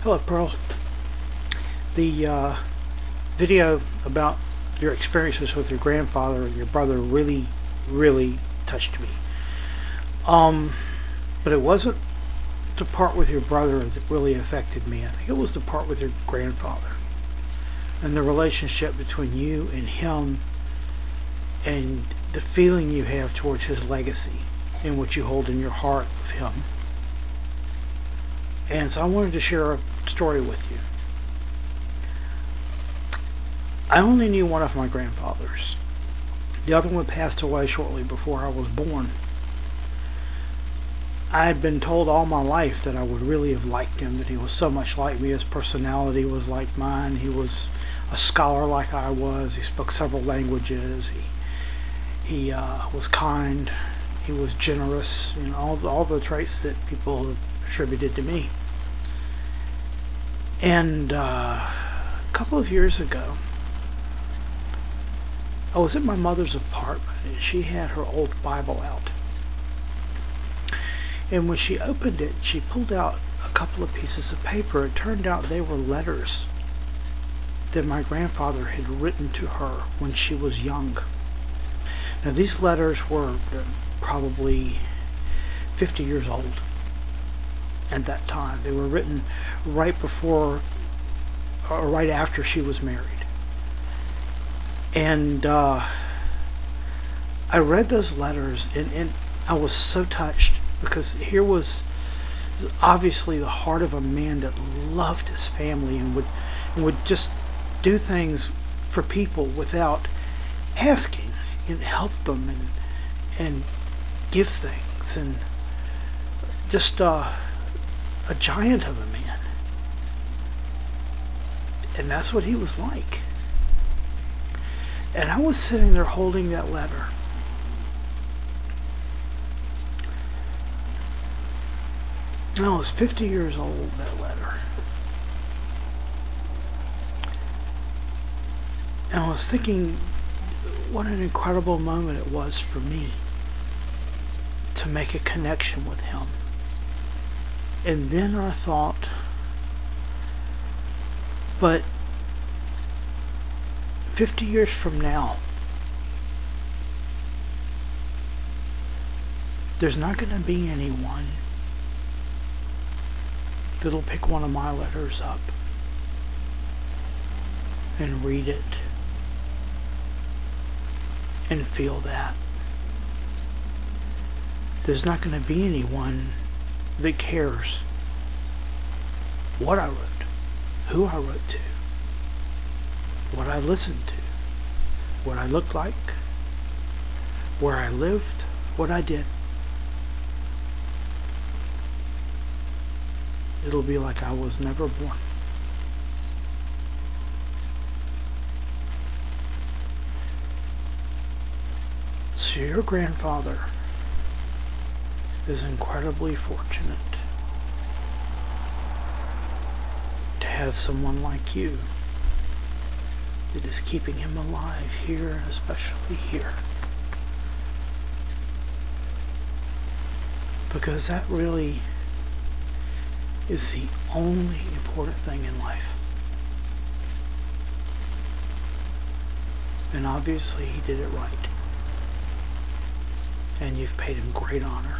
Hello, Pearl. The video about your experiences with your grandfather and your brother really touched me. But it wasn't the part with your brother that really affected me. I think it was the part with your grandfather and the relationship between you and him and the feeling you have towards his legacy and what you hold in your heart of him. And so I wanted to share a story with you. I only knew one of my grandfathers. The other one passed away shortly before I was born. I had been told all my life that I would really have liked him, that he was so much like me. His personality was like mine. He was a scholar like I was. He spoke several languages. He was kind. He was generous. You know, all the traits that people attributed to me. And a couple of years ago, I was in my mother's apartment and she had her old Bible out. And when she opened it, she pulled out a couple of pieces of paper. It turned out they were letters that my grandfather had written to her when she was young. Now these letters were probably 50 years old at that time. They were written right before or right after she was married. And I read those letters and I was so touched, because here was obviously the heart of a man that loved his family and would just do things for people without asking, and help them and give things, and just a giant of a man. And that's what he was like. And I was sitting there holding that letter. And I was 50 years old, that letter. And I was thinking what an incredible moment it was for me to make a connection with him. And then I thought, but 50 years from now, there's not going to be anyone that'll pick one of my letters up and read it and feel that. There's not going to be anyone that cares what I wrote, who I wrote to, what I listened to, what I looked like, where I lived, what I did. It'll be like I was never born. So your grandfather is incredibly fortunate to have someone like you that is keeping him alive here, especially here. Because that really is the only important thing in life. And obviously he did it right. And you've paid him great honor.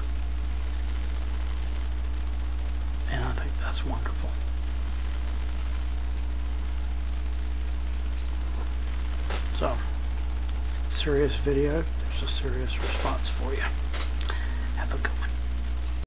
And I think that's wonderful. So, serious video. There's a serious response for you. Have a good one.